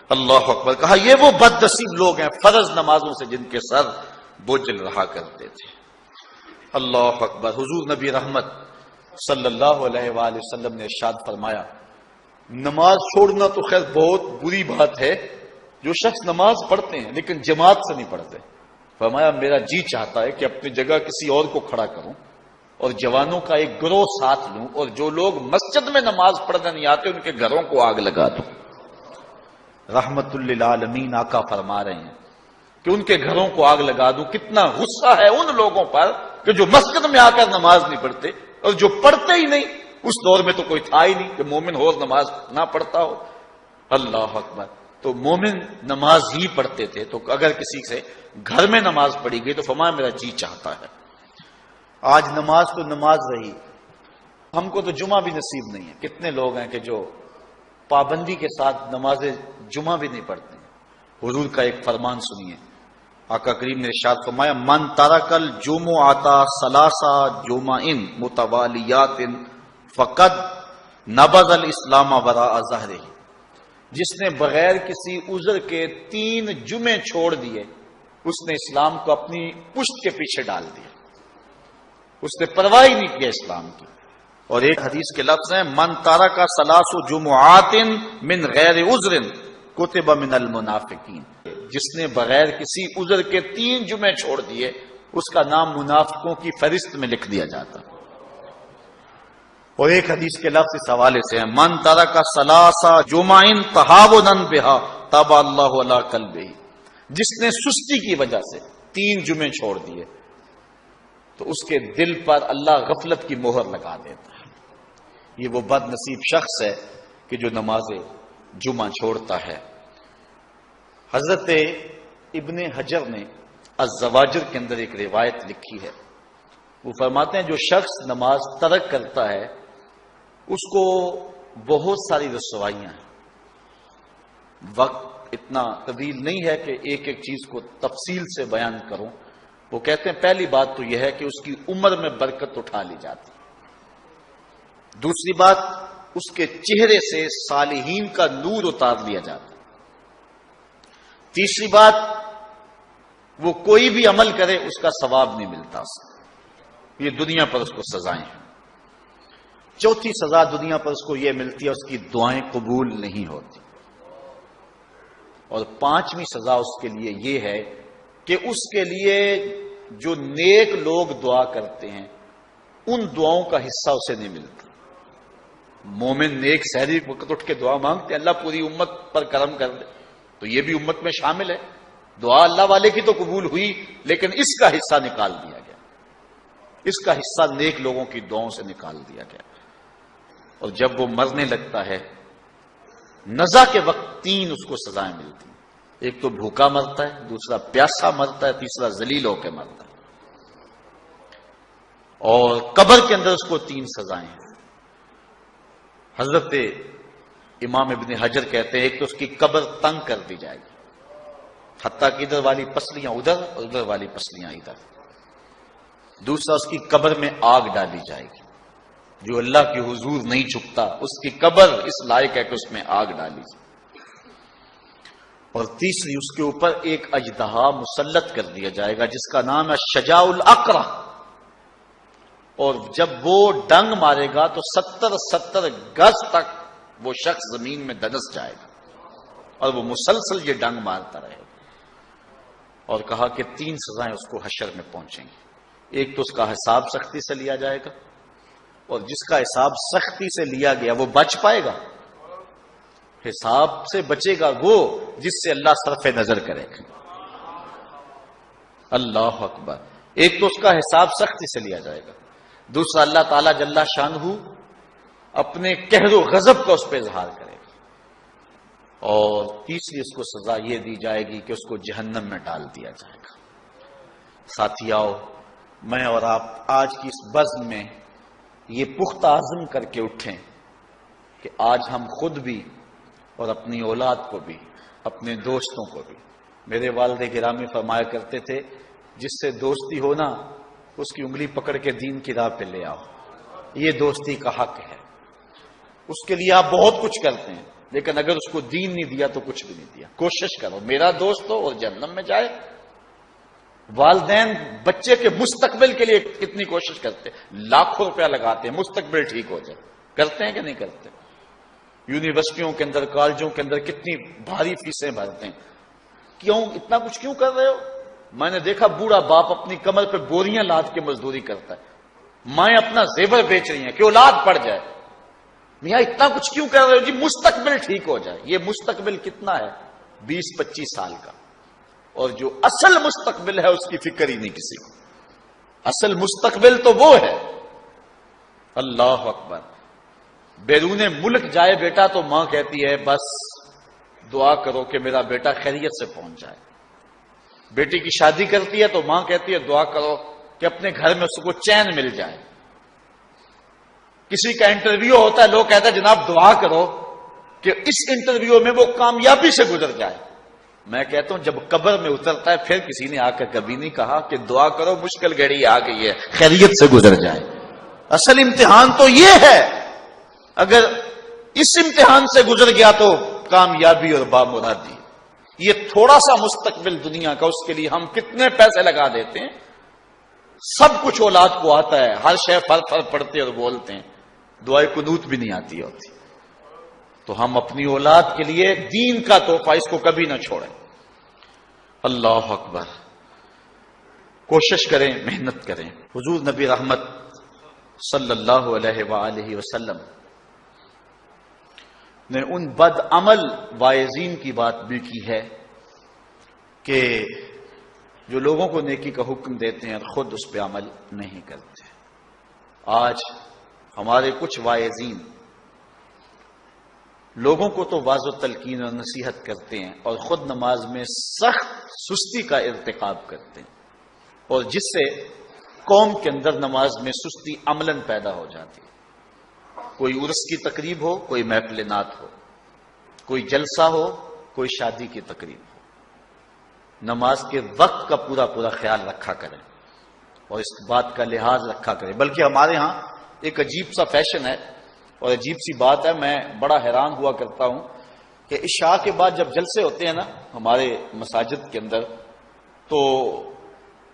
اللہ اکبر. کہا یہ وہ بد نصیب لوگ ہیں فرض نمازوں سے جن کے سر بوجھل رہا کرتے تھے. اللہ اکبر. حضور نبی رحمت صلی اللہ علیہ وآلہ وسلم نے ارشاد فرمایا، نماز چھوڑنا تو خیر بہت بری بات ہے. جو شخص نماز پڑھتے ہیں لیکن جماعت سے نہیں پڑھتے، فرمایا میرا جی چاہتا ہے کہ اپنی جگہ کسی اور کو کھڑا کروں اور جوانوں کا ایک گروہ ساتھ لوں، اور جو لوگ مسجد میں نماز پڑھنے نہیں آتے ان کے گھروں کو آگ لگا دوں. رحمت للعالمین آقا فرما رہے ہیں کہ ان کے گھروں کو آگ لگا دوں. کتنا غصہ ہے ان لوگوں پر کہ جو مسجد میں آ کر نماز نہیں پڑھتے، اور جو پڑھتے ہی نہیں. اس دور میں تو کوئی تھا ہی نہیں کہ مومن ہو نماز نہ پڑھتا ہو. اللہ اکبر. تو مومن نماز ہی پڑھتے تھے. تو اگر کسی سے گھر میں نماز پڑھی گئی تو فرمایا میرا جی چاہتا ہے. آج نماز تو نماز رہی، ہم کو تو جمعہ بھی نصیب نہیں ہے. کتنے لوگ ہیں کہ جو پابندی کے ساتھ نماز جمعہ بھی نہیں پڑھتے. حضور کا ایک فرمان سنیے. آقا کریم نے ارشاد فرمایا، من ترک الجمعۃ ثلاث جمع متوالیات فقد نبذ الاسلام وراء ظہرہ. جس نے بغیر کسی عذر کے 3 جمعے چھوڑ دیے، اس نے اسلام کو اپنی پشت کے پیچھے ڈال دیا. اس نے پرواہ ہی نہیں کیا اسلام کی. اور ایک حدیث کے لفظ ہیں، من ترک ثلاث جمعات من غیر عذر کتب من المنافقین. جس نے بغیر کسی عذر کے 3 جمعے چھوڑ دیے، اس کا نام منافقوں کی فہرست میں لکھ دیا جاتا. اور ایک حدیث کے لفظ اس حوالے سے ہیں، من ترک ثلاث جمع تہاونا بها طبع اللہ علی قلبہ. جس نے سستی کی وجہ سے 3 جمعے چھوڑ دیے تو اس کے دل پر اللہ غفلت کی مہر لگا دیتا ہے. یہ وہ بد نصیب شخص ہے کہ جو نماز جمعہ چھوڑتا ہے. حضرت ابن حجر نے الزواجر کے اندر ایک روایت لکھی ہے. وہ فرماتے ہیں جو شخص نماز ترک کرتا ہے اس کو بہت ساری رسوائیاں ہیں. وقت اتنا طویل نہیں ہے کہ ایک ایک چیز کو تفصیل سے بیان کروں. وہ کہتے ہیں پہلی بات تو یہ ہے کہ اس کی عمر میں برکت اٹھا لی جاتی. دوسری بات اس کے چہرے سے صالحین کا نور اتار لیا جاتا ہے۔ تیسری بات، وہ کوئی بھی عمل کرے اس کا ثواب نہیں ملتا اس کو، یہ دنیا پر اس کو سزائیں ہیں۔ چوتھی سزا دنیا پر اس کو یہ ملتی ہے، اس کی دعائیں قبول نہیں ہوتی۔ اور پانچویں سزا اس کے لیے یہ ہے کہ اس کے لیے جو نیک لوگ دعا کرتے ہیں ان دعاؤں کا حصہ اسے نہیں ملتا۔ مومن نیک سحری وقت اٹھ کے دعا مانگتے ہیں، اللہ پوری امت پر کرم کر دے، تو یہ بھی امت میں شامل ہے۔ دعا اللہ والے کی تو قبول ہوئی، لیکن اس کا حصہ نکال دیا گیا، اس کا حصہ نیک لوگوں کی دعاؤں سے نکال دیا گیا۔ اور جب وہ مرنے لگتا ہے، نزا کے وقت تین اس کو سزائیں ملتی ہیں۔ ایک تو بھوکا مرتا ہے، دوسرا پیاسا مرتا ہے، تیسرا ذلیل ہو کے مرتا ہے۔ اور قبر کے اندر اس کو تین سزائیں ہیں۔ حضرت امام ابن حجر کہتے ہیں ایک تو اس کی قبر تنگ کر دی جائے گی، حتیٰ کہ ادھر والی پسلیاں ادھر اور ادھر والی پسلیاں ادھر۔ دوسرا، اس کی قبر میں آگ ڈالی جائے گی، جو اللہ کے حضور نہیں جھکتا اس کی قبر اس لائق ہے کہ اس میں آگ ڈالی جائے۔ اور تیسری، اس کے اوپر ایک اژدہا مسلط کر دیا جائے گا جس کا نام ہے شجاع الاقرع، اور جب وہ ڈنگ مارے گا تو 70 گز تک وہ شخص زمین میں دنس جائے گا، اور وہ مسلسل یہ ڈنگ مارتا رہے گا۔ اور کہا کہ تین سزائیں اس کو حشر میں پہنچیں گی۔ ایک تو اس کا حساب سختی سے لیا جائے گا، اور جس کا حساب سختی سے لیا گیا وہ بچ پائے گا؟ حساب سے بچے گا وہ جس سے اللہ صرف نظر کرے گا۔ اللہ اکبر۔ ایک تو اس کا حساب سختی سے لیا جائے گا، دوسرا اللہ تعالی جل شانہ اپنے قہر و غضب کا اس پہ اظہار کرے گا، اور تیسری اس کو سزا یہ دی جائے گی کہ اس کو جہنم میں ڈال دیا جائے گا۔ ساتھیاؤ، میں اور آپ آج کی اس بزم میں یہ پختہ عزم کر کے اٹھیں کہ آج ہم خود بھی اور اپنی اولاد کو بھی، اپنے دوستوں کو بھی، میرے والد گرامی فرمایا کرتے تھے جس سے دوستی ہونا اس کی انگلی پکڑ کے دین کی راہ پہ لے آؤ، یہ دوستی کا حق ہے۔ اس کے لیے آپ بہت کچھ کرتے ہیں، لیکن اگر اس کو دین نہیں دیا تو کچھ بھی نہیں دیا۔ کوشش کرو میرا دوست ہو اور جہنم میں جائے۔ والدین بچے کے مستقبل کے لیے کتنی کوشش کرتے ہیں، لاکھوں روپیہ لگاتے ہیں مستقبل ٹھیک ہو جائے، کرتے ہیں کہ نہیں کرتے؟ یونیورسٹیوں کے اندر، کالجوں کے اندر کتنی بھاری فیسیں بھرتے ہیں۔ کیوں اتنا کچھ کیوں کر رہے ہو؟ میں نے دیکھا بوڑھا باپ اپنی کمر پہ بوریاں لاد کے مزدوری کرتا ہے، مائیں اپنا زیور بیچ رہی ہیں کہ اولاد پڑ جائے۔ میاں اتنا کچھ کیوں کر رہے ہو؟ جی مستقبل ٹھیک ہو جائے۔ یہ مستقبل کتنا ہے؟ 20-25 سال کا، اور جو اصل مستقبل ہے اس کی فکر ہی نہیں کسی کو۔ اصل مستقبل تو وہ ہے۔ اللہ اکبر۔ بیرون ملک جائے بیٹا تو ماں کہتی ہے بس دعا کرو کہ میرا بیٹا خیریت سے پہنچ جائے۔ بیٹی کی شادی کرتی ہے تو ماں کہتی ہے دعا کرو کہ اپنے گھر میں اس کو چین مل جائے۔ کسی کا انٹرویو ہوتا ہے، لوگ کہتے ہیں جناب دعا کرو کہ اس انٹرویو میں وہ کامیابی سے گزر جائے۔ میں کہتا ہوں جب قبر میں اترتا ہے پھر کسی نے آ کر کبھی نہیں کہا کہ دعا کرو مشکل گھڑی آ گئی ہے خیریت سے گزر جائے۔ اصل امتحان تو یہ ہے، اگر اس امتحان سے گزر گیا تو کامیابی اور بامرادی۔ یہ تھوڑا سا مستقبل دنیا کا، اس کے لیے ہم کتنے پیسے لگا دیتے ہیں، سب کچھ اولاد کو آتا ہے، ہر شے فر فر پڑھتے اور بولتے ہیں، دعائے قنوت بھی نہیں آتی ہوتی۔ تو ہم اپنی اولاد کے لیے دین کا تحفہ اس کو کبھی نہ چھوڑیں۔ اللہ اکبر۔ کوشش کریں، محنت کریں۔ حضور نبی رحمت صلی اللہ علیہ وآلہ وسلم نے ان بد عمل واعظین کی بات بھی کی ہے کہ جو لوگوں کو نیکی کا حکم دیتے ہیں اور خود اس پہ عمل نہیں کرتے۔ آج ہمارے کچھ واعظین لوگوں کو تو واضح و تلقین اور نصیحت کرتے ہیں اور خود نماز میں سخت سستی کا ارتکاب کرتے ہیں، اور جس سے قوم کے اندر نماز میں سستی عملاً پیدا ہو جاتی ہے۔ کوئی عرس کی تقریب ہو، کوئی محفل نعت ہو، کوئی جلسہ ہو، کوئی شادی کی تقریب ہو، نماز کے وقت کا پورا پورا خیال رکھا کریں اور اس بات کا لحاظ رکھا کریں۔ بلکہ ہمارے ہاں ایک عجیب سا فیشن ہے اور عجیب سی بات ہے، میں بڑا حیران ہوا کرتا ہوں کہ عشاء کے بعد جب جلسے ہوتے ہیں نا ہمارے مساجد کے اندر، تو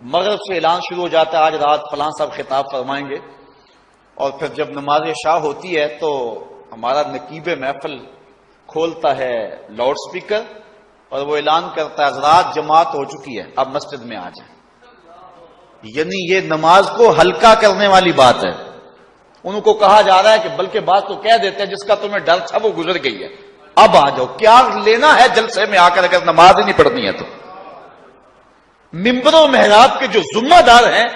مغرب سے اعلان شروع ہو جاتا ہے آج رات فلاں صاحب خطاب فرمائیں گے، اور پھر جب نماز عشاء ہوتی ہے تو ہمارا نقیب محفل کھولتا ہے لاؤڈ سپیکر اور وہ اعلان کرتا ہے حضرات جماعت ہو چکی ہے، اب مسجد میں آ جائیں۔ یعنی یہ نماز کو ہلکا کرنے والی بات ہے۔ ان کو کہا جا رہا ہے کہ بلکہ بات تو کہہ دیتے ہیں جس کا تمہیں ڈر تھا وہ گزر گئی ہے، اب آ جاؤ، کیا لینا ہے جلسے میں آ کر اگر نماز ہی نہیں پڑھنی ہے تو۔ ممبر و محراب کے جو ذمہ دار ہیں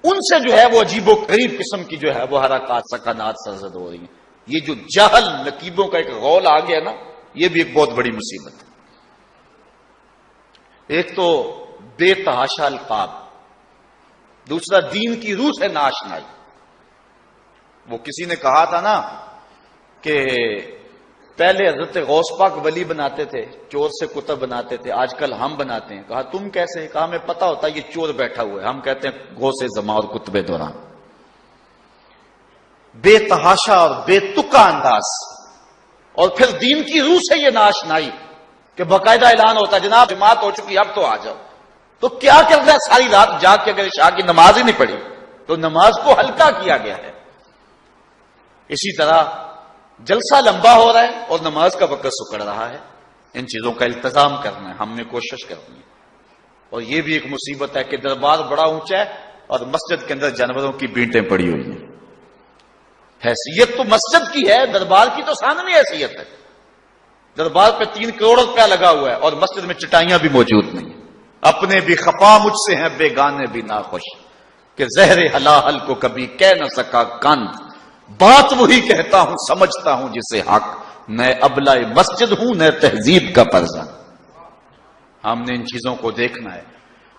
ان سے جو ہے وہ عجیب و غریب قسم کی جو ہے وہ حرکات سکنات سرزد ہو رہی ہیں۔ یہ جو جہل نقیبوں کا ایک غول آ گیا نا، یہ بھی ایک بہت بڑی مصیبت ہے۔ ایک تو بے تحاشا القاب، دوسرا دین کی روح سے ناشنائی۔ وہ کسی نے کہا تھا نا کہ پہلے حضرت غوث پاک ولی بناتے تھے، چور سے کتب بناتے تھے، آج کل ہم بناتے ہیں۔ کہا تم کیسے؟ کہا ہمیں پتا ہوتا ہے یہ چور بیٹھا ہوا ہے، ہم کہتے ہیں غوث زماں اور کتب دوران۔ بے تحاشا اور بے تکا انداز، اور پھر دین کی روح سے یہ ناشنائی کہ باقاعدہ اعلان ہوتا ہے جناب جماعت ہو چکی اب تو آ جاؤ۔ تو کیا کرتا ہے ساری رات جاگ کے اگر عشاء کی نماز ہی نہیں پڑھی تو نماز کو ہلکا کیا گیا ہے۔ اسی طرح جلسہ لمبا ہو رہا ہے اور نماز کا وقت سکڑ رہا ہے۔ ان چیزوں کا التزام کرنا ہے، ہم نے کوشش کرنی ہے۔ اور یہ بھی ایک مصیبت ہے کہ دربار بڑا اونچا ہے اور مسجد کے اندر جانوروں کی بینٹیں پڑی ہوئی ہیں۔ حیثیت تو مسجد کی ہے، دربار کی تو ثانوی حیثیت ہے۔ دربار پہ 3 کروڑ روپیہ لگا ہوا ہے اور مسجد میں چٹائیاں بھی موجود نہیں ہیں۔ اپنے بھی خفا مجھ سے ہیں بیگانے بھی ناخوش، کہ زہر حلاحل کو کبھی کہہ نہ سکا کند، بات وہی کہتا ہوں سمجھتا ہوں جسے حق، نہ ابلہ مسجد ہوں نہ تہذیب کا پرزہ۔ ہم نے ان چیزوں کو دیکھنا ہے۔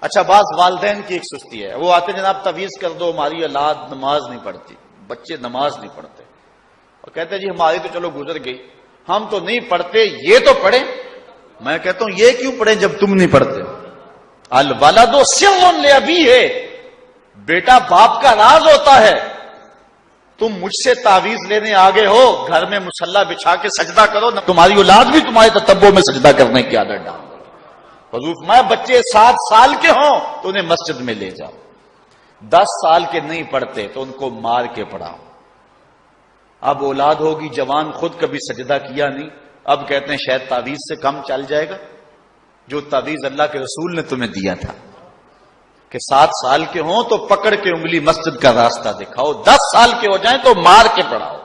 اچھا، بعض والدین کی ایک سستی ہے، وہ آتے جناب تعویذ کر دو، ہماری اولاد نماز نہیں پڑھتی، بچے نماز نہیں پڑھتے، اور کہتے جی ہماری تو چلو گزر گئی، ہم تو نہیں پڑھتے، یہ تو پڑھیں۔ میں کہتا ہوں یہ کیوں پڑھیں جب تم نہیں پڑھتے؟ الولد سر لابیہ، بیٹا باپ کا راز ہوتا ہے۔ تم مجھ سے تعویذ لینے آگے ہو، گھر میں مصلی بچھا کے سجدہ کرو، تمہاری اولاد بھی تمہارے تتبع میں سجدہ کرنے کی عادت ڈال۔ حضور میں بچے 7 سال کے ہوں تو انہیں مسجد میں لے جاؤ، 10 سال کے نہیں پڑھتے تو ان کو مار کے پڑھاؤ۔ اب اولاد ہوگی جوان، خود کبھی سجدہ کیا نہیں، اب کہتے ہیں شاید تعویذ سے کم چل جائے گا۔ جو تعویذ اللہ کے رسول نے تمہیں دیا تھا کہ 7 سال کے ہوں تو پکڑ کے انگلی مسجد کا راستہ دکھاؤ، 10 سال کے ہو جائیں تو مار کے پڑھاؤ،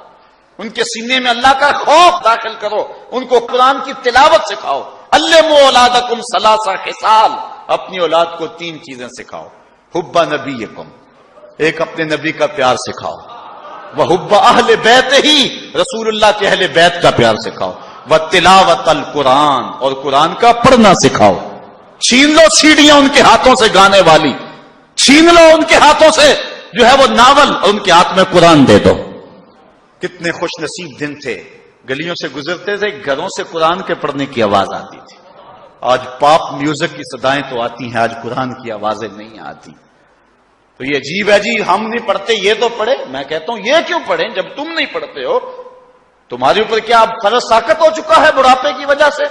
ان کے سینے میں اللہ کا خوف داخل کرو، ان کو قرآن کی تلاوت سکھاؤ۔ علموا اولادکم 3 خصال، اپنی اولاد کو 3 چیزیں سکھاؤ۔ حب نبیکم، ایک اپنے نبی کا پیار سکھاؤ، وحب اہل بیت ہی، رسول اللہ کے اہل بیت کا پیار سکھاؤ، وتلاوت القرآن، اور قرآن کا پڑھنا سکھاؤ۔ چھین لو سیڑیاں ان کے ہاتھوں سے گانے والی، چھین لو ان کے ہاتھوں سے جو ہے وہ ناول، اور ان کے ہاتھ میں قرآن دے دو۔ کتنے خوش نصیب دن تھے، گلیوں سے گزرتے تھے، گھروں سے قرآن کے پڑھنے کی آواز آتی تھی۔ آج پاپ میوزک کی صدائیں تو آتی ہیں، آج قرآن کی آوازیں نہیں آتی۔ تو یہ عجیب ہے جی، ہم نہیں پڑھتے یہ تو پڑھے۔ میں کہتا ہوں یہ کیوں پڑھیں جب تم نہیں پڑھتے ہو؟ تمہارے اوپر کیا اب فرض ساقط ہو چکا ہے بڑھاپے کی وجہ سے؟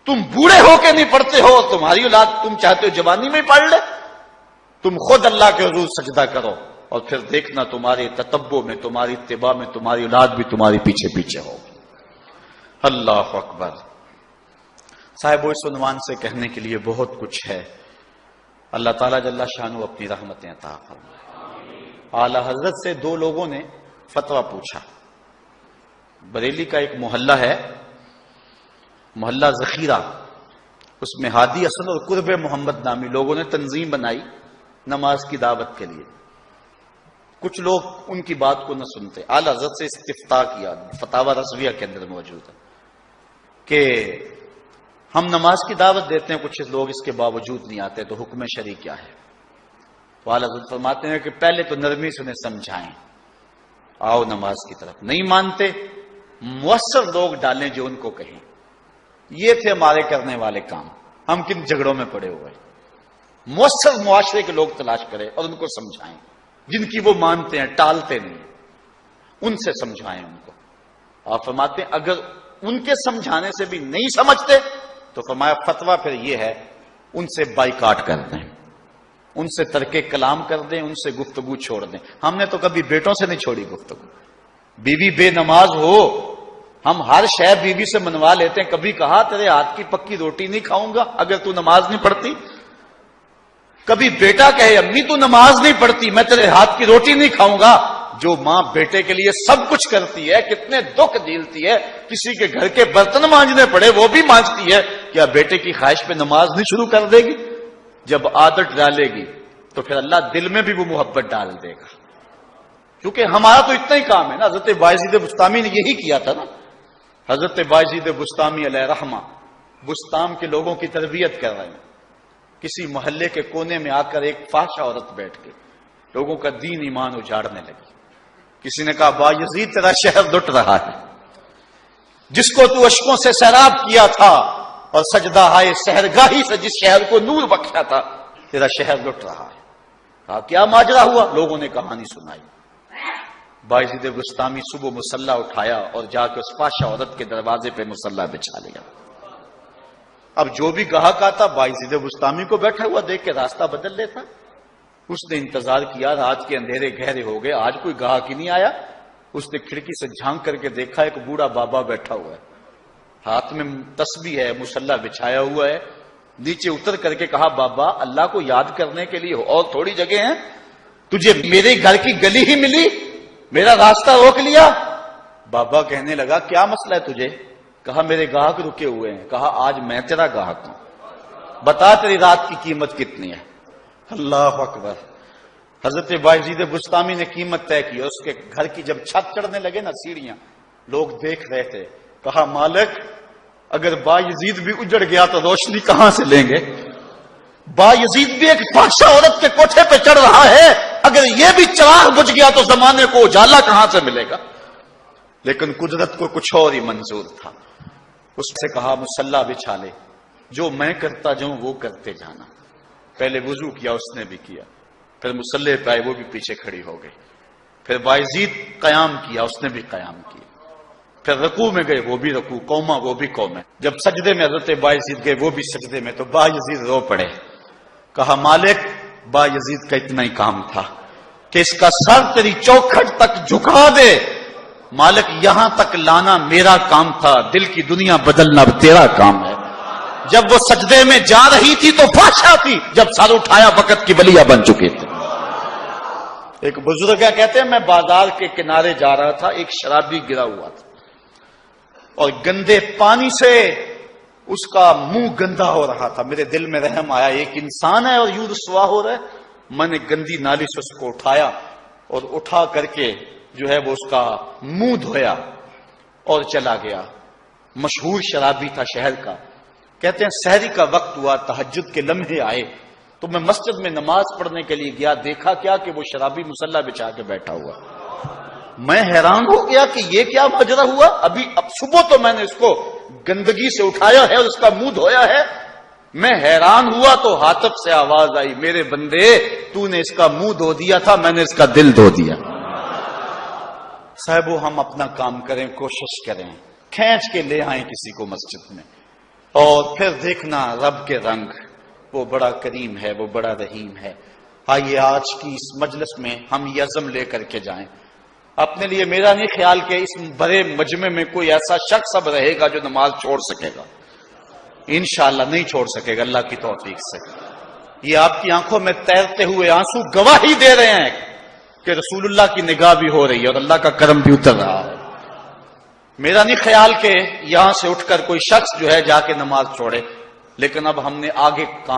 تم بوڑھے ہو کے نہیں پڑھتے ہو، تمہاری اولاد تم چاہتے ہو جوانی میں پڑھ لے؟ تم خود اللہ کے حضور سجدہ کرو، اور پھر دیکھنا تمہارے تتبع میں، تمہاری اتباع میں تمہاری اولاد بھی تمہاری پیچھے پیچھے ہو۔ اللہ اکبر۔ صاحب اس عنوان سے کہنے کے لیے بہت کچھ ہے۔ اللہ تعالیٰ جل شانہ اپنی رحمتیں عطا فرمائے۔ اعلی حضرت سے 2 لوگوں نے فتویٰ پوچھا۔ بریلی کا ایک محلہ ہے، محلہ ذخیرہ، اس میں ہادی حسن اور قرب محمد نامی لوگوں نے تنظیم بنائی نماز کی دعوت کے لیے۔ کچھ لوگ ان کی بات کو نہ سنتے، اعلی حضرت سے استفتاء کیا، فتاوی رضویہ کے اندر موجود ہے کہ ہم نماز کی دعوت دیتے ہیں، کچھ لوگ اس کے باوجود نہیں آتے، تو حکم شرعی کیا ہے؟ تو اعلی حضرت فرماتے ہیں کہ پہلے تو نرمی سے انہیں سمجھائیں، آؤ نماز کی طرف۔ نہیں مانتے، مؤثر لوگ ڈالیں جو ان کو کہیں۔ یہ تھے ہمارے کرنے والے کام، ہم کن جھگڑوں میں پڑے ہوئے۔ مؤثر معاشرے کے لوگ تلاش کریں اور ان کو سمجھائیں، جن کی وہ مانتے ہیں، ٹالتے نہیں۔ ان سے سمجھائیں ان کو. آپ فرماتے ہیں اگر ان کے سمجھانے سے بھی نہیں سمجھتے تو فرمایا فتویٰ پھر یہ ہے ان سے بائیکاٹ کر دیں, ان سے ترک کلام کر دیں, ان سے گفتگو چھوڑ دیں. ہم نے تو کبھی بیٹوں سے نہیں چھوڑی گفتگو. بیوی بے نماز ہو ہم ہر شے بیوی سے منوا لیتے ہیں. کبھی کہا تیرے ہاتھ کی پکی روٹی نہیں کھاؤں گا اگر تو نماز نہیں پڑھتی. کبھی بیٹا کہے امی تو نماز نہیں پڑھتی میں تیرے ہاتھ کی روٹی نہیں کھاؤں گا. جو ماں بیٹے کے لیے سب کچھ کرتی ہے, کتنے دکھ جھیلتی ہے, کسی کے گھر کے برتن مانجنے پڑے وہ بھی مانجتی ہے, کیا بیٹے کی خواہش پہ نماز نہیں شروع کر دے گی؟ جب عادت ڈالے گی تو پھر اللہ دل میں بھی وہ محبت ڈال دے گا. کیونکہ ہمارا تو اتنا ہی کام ہے نا. حضرت بایزید بسطامی نے یہی کیا تھا نا. حضرت بایزید بسطامی علیہ رحمہ بسطام کے لوگوں کی تربیت کر رہے ہیں. کسی محلے کے کونے میں آ کر ایک فاحشہ عورت بیٹھ کے لوگوں کا دین ایمان اجاڑنے لگی. کسی نے کہا بایزید تیرا شہر لٹ رہا ہے, جس کو تو اشکوں سے سیراب کیا تھا اور سجدہ ہائے سحرگاہی سے جس شہر کو نور بخشا تھا, تیرا شہر لٹ رہا ہے. کہا کیا ماجرا ہوا؟ لوگوں نے کہانی سنائی. بایزید بسطامی صبح مصلی اٹھایا اور جا کے اس فاحشہ عورت کے دروازے پہ مصلی بچھا لیا. اب جو بھی گاہک آتا بایزید بسطامی کو بیٹھا ہوا دیکھ کے راستہ بدل لیتا. اس نے انتظار کیا, رات کے اندھیرے گہرے ہو گئے, آج کوئی گاہک ہی نہیں آیا. اس نے کھڑکی سے جھانک کر کے دیکھا ایک بوڑھا بابا بیٹھا ہوا ہے, ہاتھ میں تسبیح ہے, مصلی بچھایا ہوا ہے. نیچے اتر کر کے کہا بابا اللہ کو یاد کرنے کے لیے اور تھوڑی جگہ ہیں, تجھے میرے گھر کی گلی ہی ملی, میرا راستہ روک لیا. بابا کہنے لگا کیا مسئلہ ہے تجھے؟ کہا میرے گاہک رکے ہوئے ہیں. کہا آج میں تیرا گاہک ہوں, بتا تیری رات کی قیمت کتنی ہے. اللہ اکبر. حضرت بایزید بسطامی نے قیمت طے کی. اس کے گھر کی جب چھت چڑھنے لگے نا سیڑھیاں, لوگ دیکھ رہے تھے. کہا مالک اگر بایزید بھی اجڑ گیا تو روشنی کہاں سے لیں گے؟ بایزید بھی ایک فاحشہ عورت کے کوٹھے پہ چڑھ رہا ہے, اگر یہ بھی چراغ بجھ گیا تو زمانے کو اجالا کہاں سے ملے گا؟ لیکن قدرت کو کچھ اور ہی منظور تھا. اس سے کہا مصلی بچھا لے, جو میں کرتا جاؤں وہ کرتے جانا. پہلے وضو کیا, اس نے بھی کیا, پھر مصلی پہ آئے, وہ بھی پیچھے کھڑی ہو گئی. پھر بایزید قیام کیا, اس نے بھی قیام کیا. پھر رکوع میں گئے, وہ بھی رکوع, قوما وہ بھی قومیں. جب سجدے میں حضرت بایزید گئے, وہ بھی سجدے میں, تو بایزید رو پڑے. کہا مالک بایزید کا اتنا ہی کام تھا کہ اس کا سر تیری چوکھٹ تک جھکا دے. مالک یہاں تک لانا میرا کام تھا, دل کی دنیا بدلنا تیرا کام ہے. جب وہ سجدے میں جا رہی تھی تو فاحشہ تھی, جب سر اٹھایا وقت کی بلیا بن چکے تھے. ایک بزرگ کہتے ہیں میں بازار کے کنارے جا رہا تھا, ایک شرابی گرا ہوا تھا اور گندے پانی سے اس کا منہ گندا ہو رہا تھا. میرے دل میں رحم آیا, ایک انسان ہے اور یوں رسوا ہو رہا ہے. میں نے گندی نالی سے اس کو اٹھایا اور اٹھا کر کے جو ہے وہ اس کا منہ دھویا اور چلا گیا. مشہور شرابی تھا شہر کا. کہتے ہیں سحری کا وقت ہوا, تہجد کے لمحے آئے تو میں مسجد میں نماز پڑھنے کے لیے گیا. دیکھا کیا کہ وہ شرابی مصلی بچھا کے بیٹھا ہوا. میں حیران ہو گیا کہ یہ کیا ماجرا ہوا. اب صبح تو میں نے اس کو گندگی سے اٹھایا ہے اور اس کا منہ دھویا ہے. میں حیران ہوا تو حاطب سے آواز آئی, میرے بندے تو نے اس کا منہ دھو دیا تھا, میں نے اس کا دل دھو دیا. صاحبو ہم اپنا کام کریں, کوشش کریں, کھینچ کے لے آئیں کسی کو مسجد میں, اور پھر دیکھنا رب کے رنگ. وہ بڑا کریم ہے, وہ بڑا رحیم ہے. آئیے آج کی اس مجلس میں ہم یہ عزم لے کر کے جائیں. اپنے لیے میرا نہیں خیال کہ اس بڑے مجمع میں کوئی ایسا شخص اب رہے گا جو نماز چھوڑ سکے گا. انشاءاللہ نہیں چھوڑ سکے گا اللہ کی توفیق سے. یہ آپ کی آنکھوں میں تیرتے ہوئے آنسو گواہی دے رہے ہیں کہ رسول اللہ کی نگاہ بھی ہو رہی ہے اور اللہ کا کرم بھی اتر رہا ہے. میرا نہیں خیال کہ یہاں سے اٹھ کر کوئی شخص جو ہے جا کے نماز چھوڑے, لیکن اب ہم نے آگے کام